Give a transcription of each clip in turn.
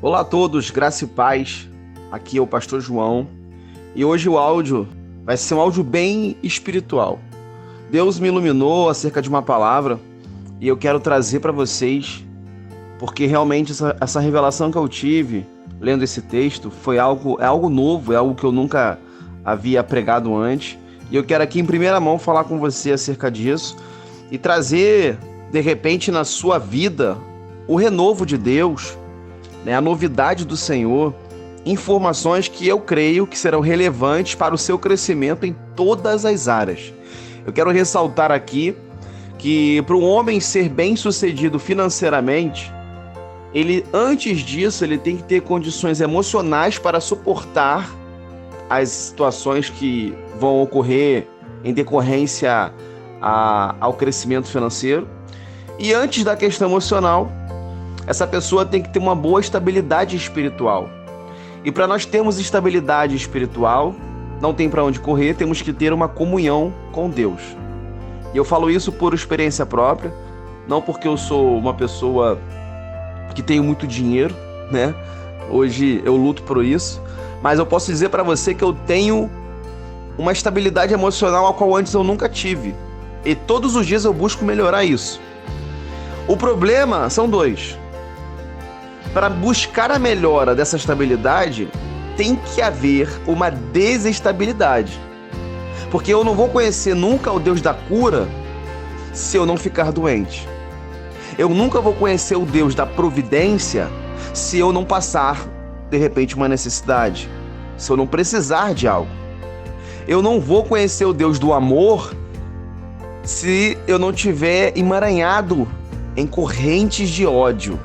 Olá a todos, graça e paz. Aqui é o Pastor João e hoje o áudio vai ser um áudio bem espiritual. Deus me iluminou acerca de uma palavra e eu quero trazer para vocês, porque realmente essa revelação que eu tive lendo esse texto é algo novo, é algo que eu nunca havia pregado antes. E eu quero aqui em primeira mão falar com você acerca disso e trazer, de repente, na sua vida, o renovo de Deus, a novidade do Senhor, informações que eu creio que serão relevantes para o seu crescimento em todas as áreas. Eu quero ressaltar aqui que para um homem ser bem-sucedido financeiramente, antes disso, ele tem que ter condições emocionais para suportar as situações que vão ocorrer em decorrência ao crescimento financeiro. E antes da questão emocional, essa pessoa tem que ter uma boa estabilidade espiritual. E para nós termos estabilidade espiritual, não tem para onde correr, temos que ter uma comunhão com Deus. E eu falo isso por experiência própria, não porque eu sou uma pessoa que tenho muito dinheiro, né? Hoje eu luto por isso, mas eu posso dizer para você que eu tenho uma estabilidade emocional a qual antes eu nunca tive. E todos os dias eu busco melhorar isso. O problema são dois. Para buscar a melhora dessa estabilidade, tem que haver uma desestabilidade. Porque eu não vou conhecer nunca o Deus da cura se eu não ficar doente. Eu nunca vou conhecer o Deus da providência se eu não passar, de repente, uma necessidade, se eu não precisar de algo. Eu não vou conhecer o Deus do amor se eu não tiver emaranhado em correntes de ódio.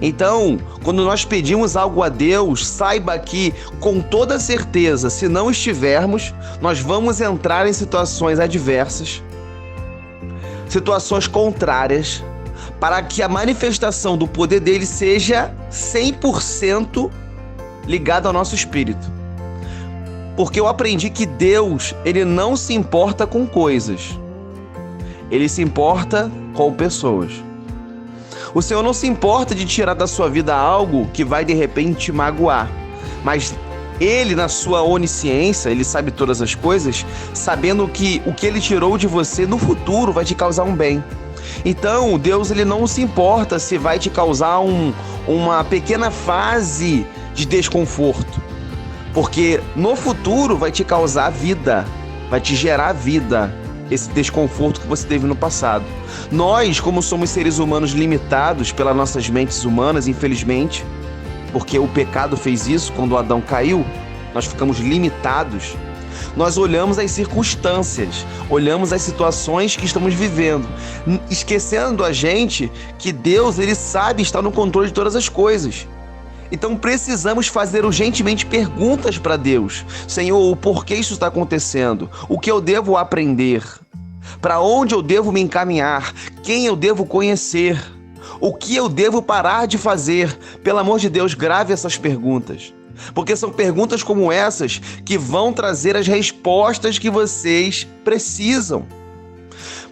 Então, quando nós pedimos algo a Deus, saiba que, com toda certeza, se não estivermos, nós vamos entrar em situações adversas, situações contrárias, para que a manifestação do poder dele seja 100% ligada ao nosso espírito. Porque eu aprendi que Deus, ele não se importa com coisas, ele se importa com pessoas. O Senhor não se importa de tirar da sua vida algo que vai de repente te magoar, mas Ele, na sua onisciência, Ele sabe todas as coisas, sabendo que o que Ele tirou de você no futuro vai te causar um bem. Então, Deus, ele não se importa se vai te causar uma pequena fase de desconforto, porque no futuro vai te causar vida, vai te gerar vida, esse desconforto que você teve no passado. Nós, como somos seres humanos limitados pelas nossas mentes humanas, infelizmente, porque o pecado fez isso quando Adão caiu, nós ficamos limitados. Nós olhamos as circunstâncias, olhamos as situações que estamos vivendo, esquecendo a gente que Deus, ele sabe estar no controle de todas as coisas. Então precisamos fazer urgentemente perguntas para Deus. Senhor, o porquê isso está acontecendo? O que eu devo aprender? Para onde eu devo me encaminhar? Quem eu devo conhecer? O que eu devo parar de fazer? Pelo amor de Deus, grave essas perguntas. Porque são perguntas como essas que vão trazer as respostas que vocês precisam.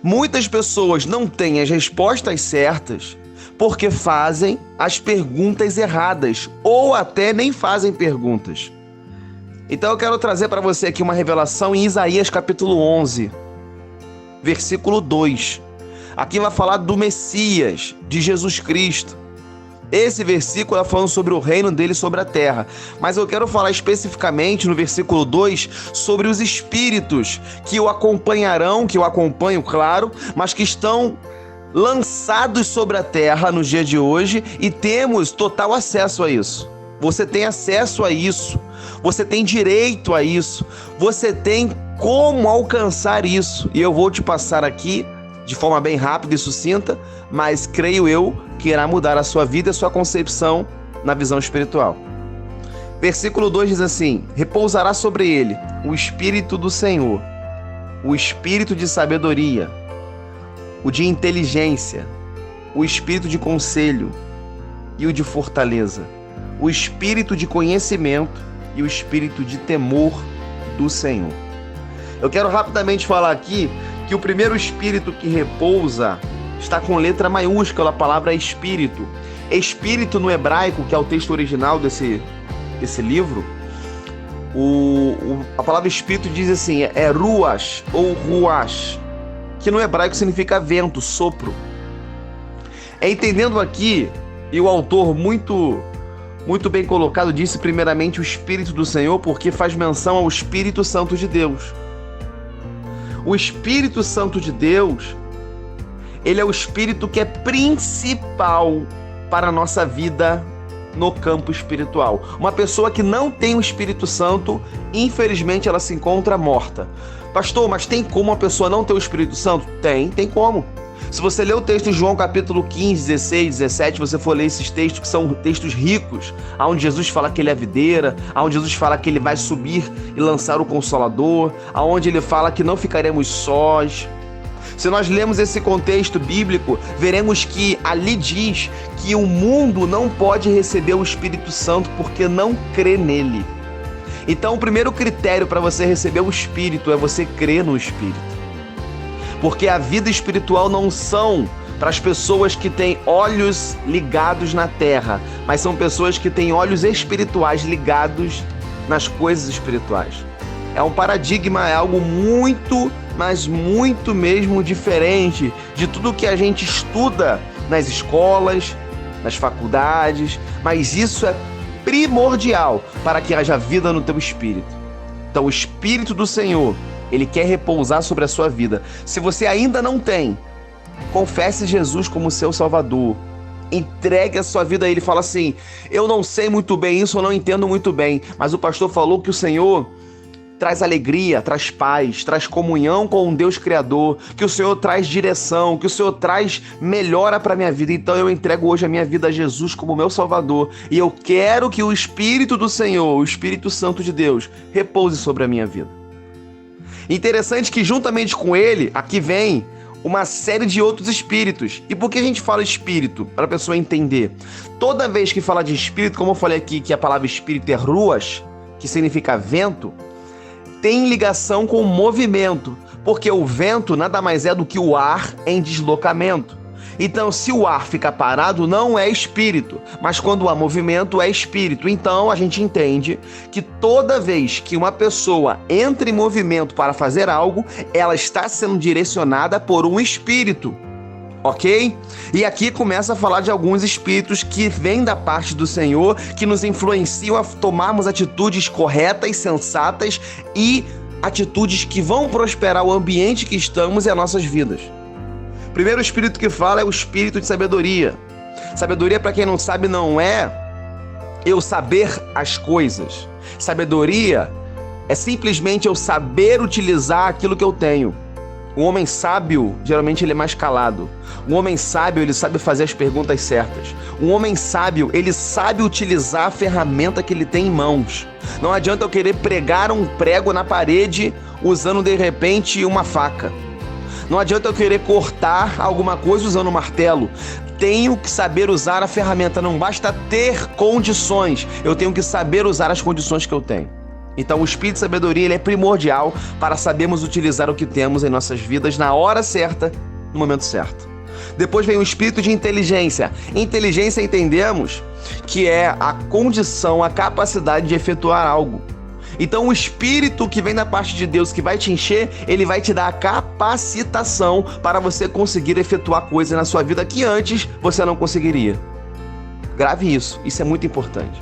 Muitas pessoas não têm as respostas certas porque fazem as perguntas erradas ou até nem fazem perguntas. Então eu quero trazer para você aqui uma revelação em Isaías capítulo 11, versículo 2. Aqui vai falar do Messias, de Jesus Cristo. Esse versículo é falando sobre o reino dele sobre a terra. Mas eu quero falar especificamente no versículo 2 sobre os espíritos que o acompanharão, que o acompanham, claro, mas que estão lançados sobre a terra nos dias de hoje e temos total acesso a isso. Você tem acesso a isso, você tem direito a isso, você tem como alcançar isso. E eu vou te passar aqui de forma bem rápida e sucinta, mas creio eu que irá mudar a sua vida e a sua concepção na visão espiritual. Versículo 2 diz assim: repousará sobre ele o Espírito do Senhor, o Espírito de sabedoria, o de inteligência, o Espírito de conselho e o de fortaleza, o Espírito de conhecimento e o Espírito de temor do Senhor. Eu quero rapidamente falar aqui que o primeiro Espírito que repousa está com letra maiúscula, a palavra Espírito. Espírito no hebraico, que é o texto original desse livro, a palavra espírito diz assim, é ruach ou ruach, que no hebraico significa vento, sopro. Entendendo aqui, e o autor muito bem colocado disse primeiramente o Espírito do Senhor, porque faz menção ao Espírito Santo de Deus. O Espírito Santo de Deus, ele é o Espírito que é principal para a nossa vida no campo espiritual. Uma pessoa que não tem o Espírito Santo, infelizmente ela se encontra morta. Pastor, mas tem como uma pessoa não ter o Espírito Santo? Tem como. Se você ler o texto em João capítulo 15, 16, 17, você for ler esses textos que são textos ricos, onde Jesus fala que ele é a videira, onde Jesus fala que ele vai subir e lançar o Consolador, onde ele fala que não ficaremos sós. Se nós lemos esse contexto bíblico, veremos que ali diz que o mundo não pode receber o Espírito Santo porque não crê nele. Então, o primeiro critério para você receber o Espírito é você crer no Espírito. Porque a vida espiritual não são para as pessoas que têm olhos ligados na terra, mas são pessoas que têm olhos espirituais ligados nas coisas espirituais. É um paradigma, é algo muito, mas muito mesmo diferente de tudo que a gente estuda nas escolas, nas faculdades, mas isso é primordial para que haja vida no teu espírito. Então, o Espírito do Senhor, ele quer repousar sobre a sua vida. Se você ainda não tem, confesse Jesus como seu Salvador. Entregue a sua vida a ele. Fala assim, eu não sei muito bem isso, eu não entendo muito bem, mas o pastor falou que o Senhor traz alegria, traz paz, traz comunhão com um Deus Criador, que o Senhor traz direção, que o Senhor traz melhora para a minha vida. Então eu entrego hoje a minha vida a Jesus como meu Salvador e eu quero que o Espírito do Senhor, o Espírito Santo de Deus, repouse sobre a minha vida. Interessante que juntamente com ele, aqui vem uma série de outros espíritos. E por que a gente fala espírito? Para a pessoa entender. Toda vez que fala de espírito, como eu falei aqui que a palavra espírito é ruach, que significa vento, tem ligação com o movimento, porque o vento nada mais é do que o ar em deslocamento. Então, se o ar fica parado, não é espírito, mas quando há movimento, é espírito. Então, a gente entende que toda vez que uma pessoa entra em movimento para fazer algo, ela está sendo direcionada por um espírito, ok? E aqui começa a falar de alguns espíritos que vêm da parte do Senhor, que nos influenciam a tomarmos atitudes corretas, sensatas e atitudes que vão prosperar o ambiente que estamos e as nossas vidas. O primeiro espírito que fala é o espírito de sabedoria. Sabedoria, para quem não sabe, não é eu saber as coisas. Sabedoria é simplesmente eu saber utilizar aquilo que eu tenho. O homem sábio, geralmente ele é mais calado. O homem sábio, ele sabe fazer as perguntas certas. O homem sábio, ele sabe utilizar a ferramenta que ele tem em mãos. Não adianta eu querer pregar um prego na parede usando, de repente, uma faca. Não adianta eu querer cortar alguma coisa usando um martelo. Tenho que saber usar a ferramenta, não basta ter condições. Eu tenho que saber usar as condições que eu tenho. Então o espírito de sabedoria ele é primordial para sabermos utilizar o que temos em nossas vidas na hora certa, no momento certo. Depois vem o espírito de inteligência. Inteligência entendemos que é a condição, a capacidade de efetuar algo. Então o espírito que vem da parte de Deus, que vai te encher, ele vai te dar a capacitação para você conseguir efetuar coisas na sua vida que antes você não conseguiria. Grave isso é muito importante.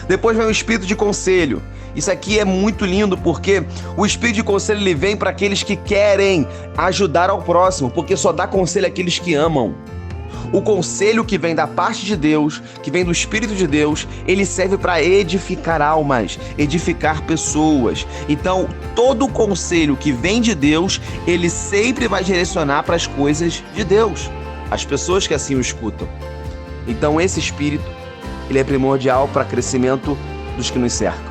Depois vem o espírito de conselho. Isso aqui é muito lindo porque o espírito de conselho ele vem para aqueles que querem ajudar ao próximo, porque só dá conselho àqueles que amam. O conselho que vem da parte de Deus, que vem do Espírito de Deus, ele serve para edificar almas, edificar pessoas. Então, todo conselho que vem de Deus, ele sempre vai direcionar para as coisas de Deus, as pessoas que assim o escutam. Então, esse Espírito, ele é primordial para o crescimento dos que nos cercam.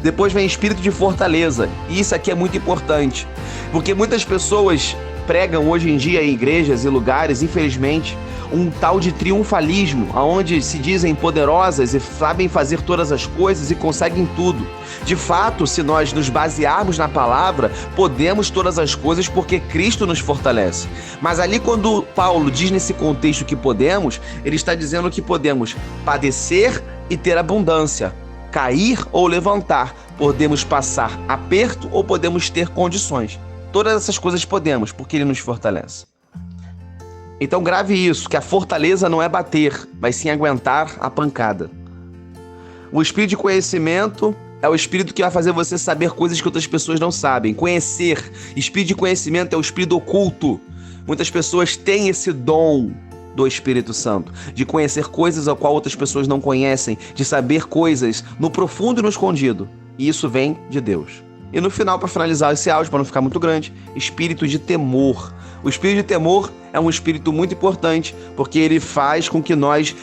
Depois vem espírito de fortaleza, e isso aqui é muito importante, porque muitas pessoas pregam hoje em dia em igrejas e lugares, infelizmente, um tal de triunfalismo, onde se dizem poderosas e sabem fazer todas as coisas e conseguem tudo. De fato, se nós nos basearmos na palavra, podemos todas as coisas porque Cristo nos fortalece. Mas ali quando Paulo diz nesse contexto que podemos, ele está dizendo que podemos padecer e ter abundância, cair ou levantar, podemos passar aperto ou podemos ter condições. Todas essas coisas podemos, porque ele nos fortalece. Então grave isso, que a fortaleza não é bater, mas sim aguentar a pancada. O espírito de conhecimento é o espírito que vai fazer você saber coisas que outras pessoas não sabem. Conhecer, espírito de conhecimento é o espírito oculto. Muitas pessoas têm esse dom do Espírito Santo, de conhecer coisas a qual outras pessoas não conhecem, de saber coisas no profundo e no escondido. E isso vem de Deus. E no final, para finalizar esse áudio, para não ficar muito grande, espírito de temor. O espírito de temor é um espírito muito importante, porque ele faz com que nós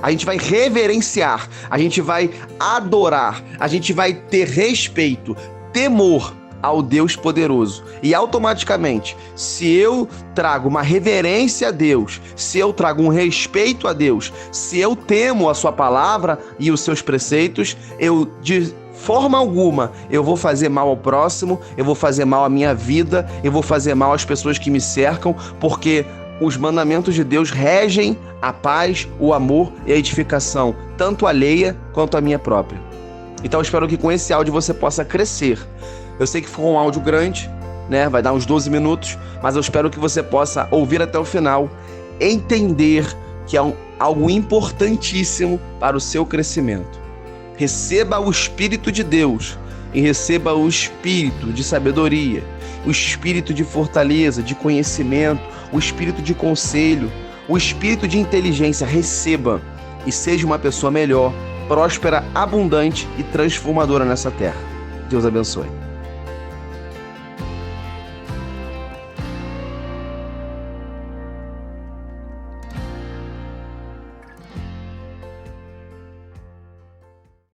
a gente vai reverenciar, a gente vai adorar, a gente vai ter respeito, temor ao Deus poderoso. E automaticamente, se eu trago uma reverência a Deus, se eu trago um respeito a Deus, se eu temo a sua palavra e os seus preceitos, de forma alguma eu vou fazer mal ao próximo, eu vou fazer mal à minha vida, eu vou fazer mal às pessoas que me cercam, porque os mandamentos de Deus regem a paz, o amor e a edificação, tanto alheia quanto a minha própria. Então eu espero que com esse áudio você possa crescer. Eu sei que foi um áudio grande, né? Vai dar uns 12 minutos, mas eu espero que você possa ouvir até o final, entender que é algo importantíssimo para o seu crescimento. Receba o Espírito de Deus e receba o Espírito de sabedoria, o Espírito de fortaleza, de conhecimento, o Espírito de conselho, o Espírito de inteligência. Receba e seja uma pessoa melhor, próspera, abundante e transformadora nessa terra. Deus abençoe.